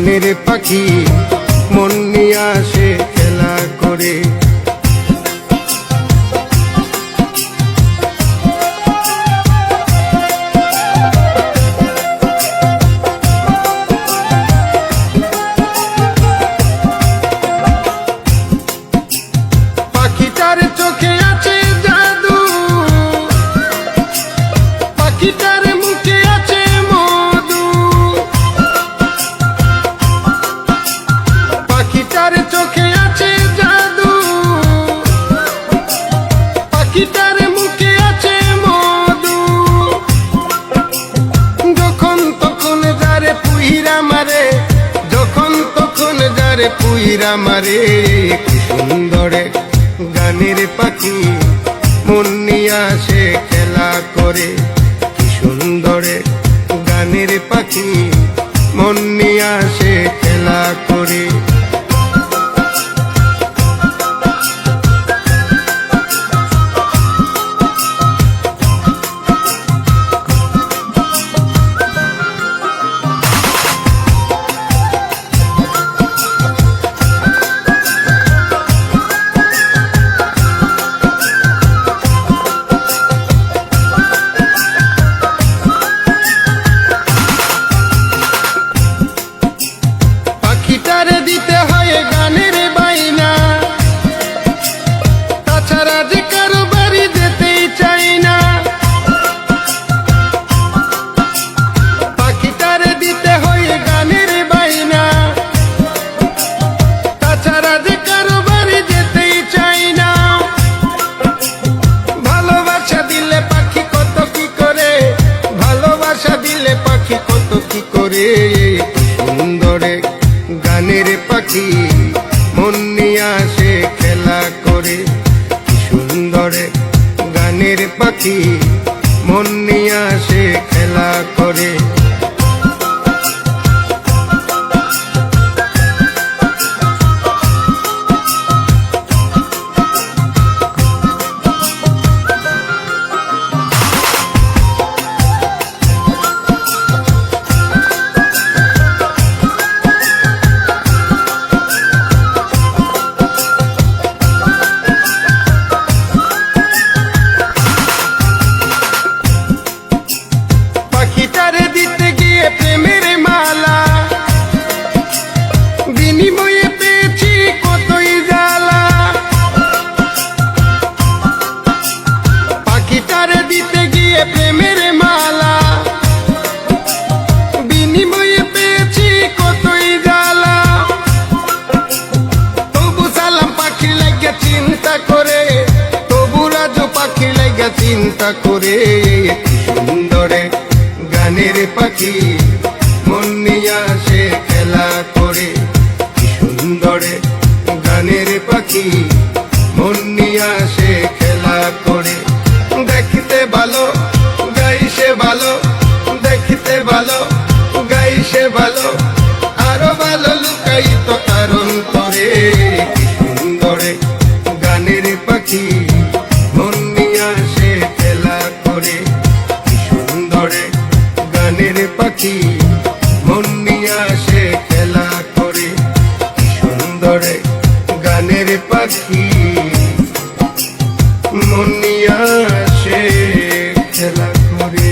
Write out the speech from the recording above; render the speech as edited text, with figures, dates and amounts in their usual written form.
গানের পাখি মন নিয়ে আসে খেলা করে। পাখিটার চোখে আছে জাদু, পাখিটার মুখে আছে মধু, পাখিটার চোখে আছে জাদু, পাখিটার মুখে আছে মধু। যখন তখন যারে পুইরা মারে, যখন তখন যারে পুইরা মারে, কি সুন্দরে গানের পাখি মন নিয়ে আসে খেলা করে। কি সুন্দরে গানের পাখি মন নিয়ে আসে খেলা করে। পাখিটারে দিতে হয় গানের বাইনা, তাছাড়া যে কারো বাড়ি যেতেই চাই না। পাখিটারে দিতে হয় গানের বাইনা, তাছাড়া যে কারো বাড়ি যেতেই চাই না। ভালোবাসা দিলে পাখি কত কি করে, ভালোবাসা দিলে পাখি কত কি করে। সুন্দরে গানের পাখি মন নিয়ে আসে খেলা করে। কি সুন্দরে গানের পাখি মন নিয়ে আসে খেলা করে। পাখিটারে দিতে গিয়ে প্রেমের মালা, বিনিময়ে পেয়েছি কতই জ্বালা। পাখিটারে দিতে গিয়ে প্রেমের মালা, বিনিময়ে পেয়েছি কতই জ্বালা। তবু সালাম পাখি লাগে চিন্তা করে, তবু রাজু পাখি লাগে চিন্তা করে। কি সুন্দরে গানের পাখি মন নিয়ে আসে খেলা করে। কি সুন্দরে গানের পাখি মন নিয়ে আসে খেলা করে। দেখতে ভালো গাইছে ভালো, দেখতে ভালো গাইছে ভালো, আরো ভালো লুকায়িত কারণ করে। কি সুন্দরে গানের পাখি মন নিয়ে আসে খেলা করে। কি সুন্দরে গানের পাখি মন নিয়ে আসে খেলা করে। কি সুন্দরে গানের পাখি মন নিয়ে আসে খেলা করে।